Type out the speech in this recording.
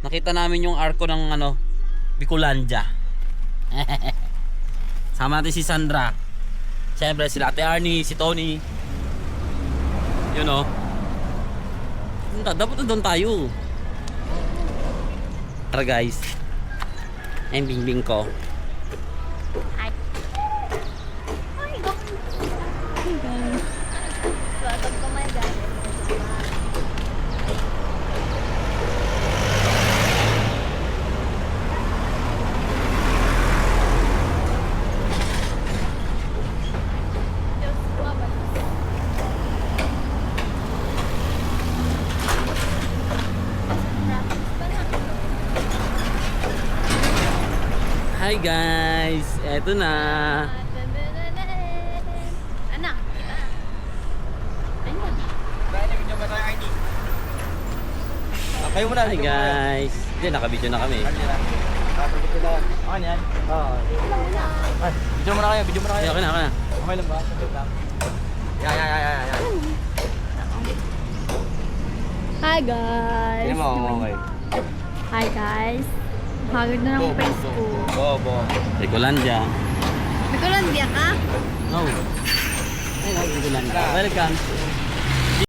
Nakita namin yung arko ng ano, Bicolandia. Sama natin si Sandra. Siyempre sila Ate Arnie, si Tony. Yun o. Dapat doon tayo. Tara guys. Ayun bingbing ko. Hi. Hi guys. Hi guys. Welcome to my garden. Hi guys. Eto na. Anak. Ayun. Kayo muna. Hi guys. Hindi, nakabidyo na kami. Okay na yan? Oo. Ay, video mo na kayo, video mo na Okay, kayo. okay na, okay na. Okay lang ba? Saglit lang. Yan. Hi guys. Tingnan mo, okay. Hi guys. Hagod na ng face ko. Bobo. Bicolandia. Bicolandia ka? No. Ay, no, Bicolandia. Welcome.